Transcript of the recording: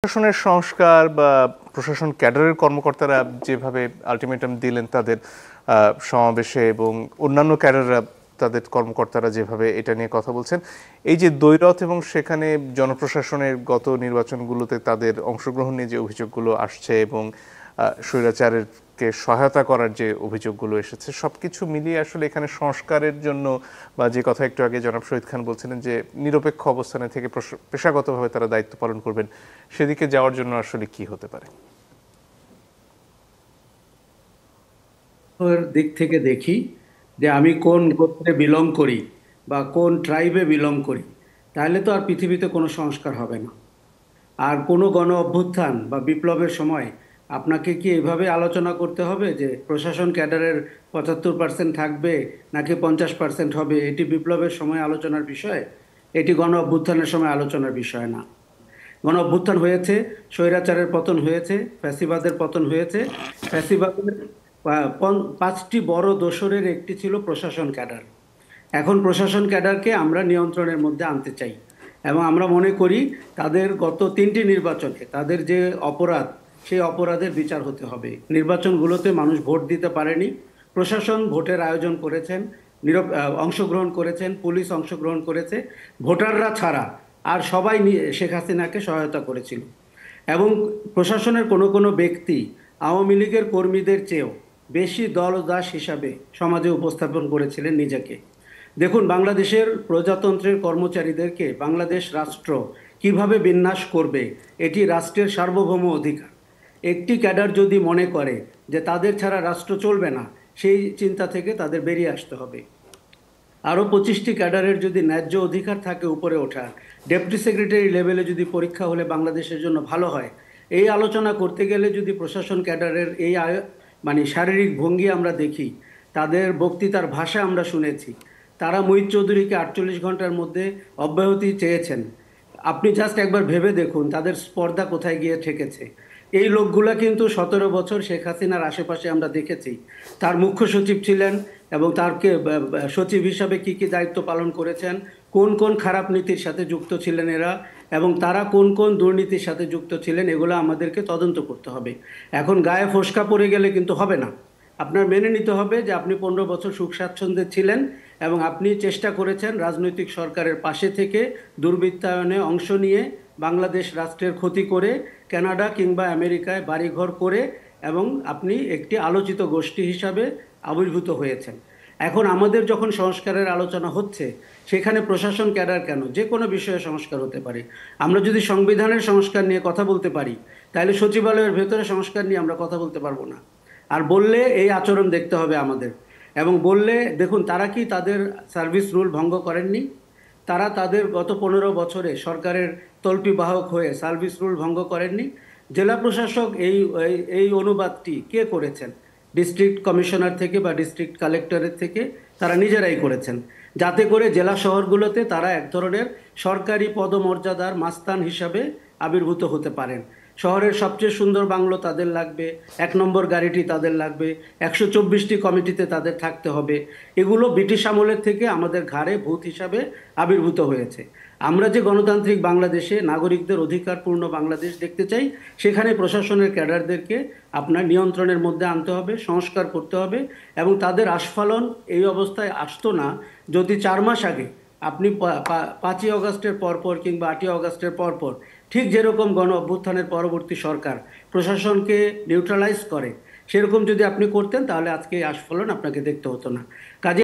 প্রশাসনের সংস্কার বা প্রশাসন ক্যাডারের কর্মকর্তারা যেভাবে আলটিমেটাম দিলেন তাদের সমাবেশে এবং অন্যান্য ক্যাডাররা তাদের কর্মকর্তারা যেভাবে এটা নিয়ে কথা বলছেন, এই যে দ্বৈরথ এবং সেখানে জনপ্রশাসনের গত নির্বাচনগুলোতে তাদের অংশগ্রহণ নিয়ে যে অভিযোগগুলো আসছে এবং স্বৈরাচারকে সহায়তা করার যে অভিযোগগুলো এসেছে, সবকিছু মিলিয়ে আসলে এখানে সংস্কারের জন্য বা যে কথা একটু আগে জনাব শহীদ খান বলছিলেন যে নিরপেক্ষ অবস্থানে থেকে পেশাগতভাবে তারা দায়িত্ব পালন করবেন, সেদিকে যাওয়ার জন্য আসলে কি হতে পারে? দিক থেকে দেখি যে আমি কোন গোত্রে বিলং করি বা কোন ট্রাইবে বিলং করি, তাহলে তো আর পৃথিবীতে কোনো সংস্কার হবে না। আর কোনো গণ অভ্যুত্থান বা বিপ্লবের সময় আপনাকে কি এভাবে আলোচনা করতে হবে যে প্রশাসন ক্যাডারের 75% থাকবে নাকি 50% হবে? এটি বিপ্লবের সময় আলোচনার বিষয়, এটি গণ অভ্যুত্থানের সময় আলোচনার বিষয় না। গণ অভ্যুত্থান হয়েছে, স্বৈরাচারের পতন হয়েছে, ফ্যাসিবাদের পতন হয়েছে। ফ্যাসিবাদের পাঁচটি বড় দোসরের একটি ছিল প্রশাসন ক্যাডার। এখন প্রশাসন ক্যাডারকে আমরা নিয়ন্ত্রণের মধ্যে আনতে চাই এবং আমরা মনে করি তাদের গত 3টি নির্বাচনে তাদের যে অপরাধ, সেই অপরাধের বিচার হতে হবে। নির্বাচনগুলোতে মানুষ ভোট দিতে পারেনি, প্রশাসন ভোটের আয়োজন করেছেন, অংশগ্রহণ করেছেন, পুলিশ অংশগ্রহণ করেছে, ভোটাররা ছাড়া আর সবাই শেখ হাসিনাকে সহায়তা করেছিল। এবং প্রশাসনের কোনো কোনো ব্যক্তি আওয়ামী লীগের কর্মীদের চেয়েও বেশি দলদাস হিসাবে সমাজে উপস্থাপন করেছিলেন নিজেকে। দেখুন, বাংলাদেশের প্রজাতন্ত্রের কর্মচারীদেরকে বাংলাদেশ রাষ্ট্র কিভাবে বিন্যাস করবে, এটি রাষ্ট্রের সার্বভৌম অধিকার। একটি ক্যাডার যদি মনে করে যে তাদের ছাড়া রাষ্ট্র চলবে না, সেই চিন্তা থেকে তাদের বেরিয়ে আসতে হবে। আরও 25টি ক্যাডারের যদি ন্যায্য অধিকার থাকে উপরে ওঠার, ডেপুটি সেক্রেটারি লেভেলে যদি পরীক্ষা হলে বাংলাদেশের জন্য ভালো হয়, এই আলোচনা করতে গেলে যদি প্রশাসন ক্যাডারের এই মানে শারীরিক ভঙ্গি আমরা দেখি, তাদের বক্তৃতার ভাষা আমরা শুনেছি, তারা মুহিত চৌধুরীকে 48 ঘন্টার মধ্যে অব্যাহতি চেয়েছেন। আপনি জাস্ট একবার ভেবে দেখুন তাদের স্পর্ধা কোথায় গিয়ে ঠেকেছে। এই লোকগুলা কিন্তু 17 বছর শেখ হাসিনার আশেপাশে আমরা দেখেছি। তার মুখ্য সচিব ছিলেন এবং তারকে সচিব হিসাবে কি কি দায়িত্ব পালন করেছেন, কোন কোন খারাপ নীতির সাথে যুক্ত ছিলেন এরা, এবং তারা কোন কোন দুর্নীতির সাথে যুক্ত ছিলেন, এগুলো আমাদেরকে তদন্ত করতে হবে। এখন গায়ে ফোসকা পড়ে গেলে কিন্তু হবে না। আপনার মেনে নিতে হবে যে আপনি 15 বছর সুখ স্বাচ্ছন্দ্যে ছিলেন এবং আপনি চেষ্টা করেছেন রাজনৈতিক সরকারের পাশে থেকে দুর্বৃত্তায়নে অংশ নিয়ে বাংলাদেশ রাষ্ট্রের ক্ষতি করে কানাডা কিংবা আমেরিকায় বাড়িঘর করে, এবং আপনি একটি আলোচিত গোষ্ঠী হিসাবে আবির্ভূত হয়েছেন। এখন আমাদের যখন সংস্কারের আলোচনা হচ্ছে, সেখানে প্রশাসন ক্যাডার কেন, যে কোনো বিষয়ে সংস্কার হতে পারে। আমরা যদি সংবিধানের সংস্কার নিয়ে কথা বলতে পারি, তাহলে সচিবালয়ের ভেতরে সংস্কার নিয়ে আমরা কথা বলতে পারবো না। আর বললে এই আচরণ দেখতে হবে আমাদের। এবং বললে দেখুন, তারা কি তাদের সার্ভিস রুল ভঙ্গ করেননি? তারা তাদের গত 15 বছরে সরকারের তল্পি বাহক হয়ে সার্ভিস রুল ভঙ্গ করেননি। জেলা প্রশাসক এই এই অনুবাদটি কে করেছেন? ডিস্ট্রিক্ট কমিশনার থেকে বা ডিস্ট্রিক্ট কালেক্টরের থেকে তারা নিজেরাই করেছেন, যাতে করে জেলা শহরগুলোতে তারা এক ধরনের সরকারি পদমর্যাদার মাস্তান হিসাবে আবির্ভূত হতে পারেন। শহরের সবচেয়ে সুন্দর বাংলো তাদের লাগবে, 1 নম্বর গাড়িটি তাদের লাগবে, 124টি কমিটিতে তাদের থাকতে হবে। এগুলো ব্রিটিশ আমলের থেকে আমাদের ঘাড়ে ভূত হিসাবে আবির্ভূত হয়েছে। আমরা যে গণতান্ত্রিক বাংলাদেশে নাগরিকদের অধিকারপূর্ণ বাংলাদেশ দেখতে চাই, সেখানে প্রশাসনের ক্যাডারদেরকে আপনার নিয়ন্ত্রণের মধ্যে আনতে হবে, সংস্কার করতে হবে। এবং তাদের আস্ফালন এই অবস্থায় আসতো না যদি 4 মাস আগে আপনি 5ই অগাস্টের পরপর কিংবা 8ই অগাস্টের পরপর, ঠিক যেরকম গণ অভ্যুত্থানের পরবর্তী সরকার প্রশাসনকে নিউট্রালাইজ করে, সেরকম যদি আপনি করতেন, তাহলে আজকে এই আস্ফালন আপনাকে দেখতে হতো না। কাজে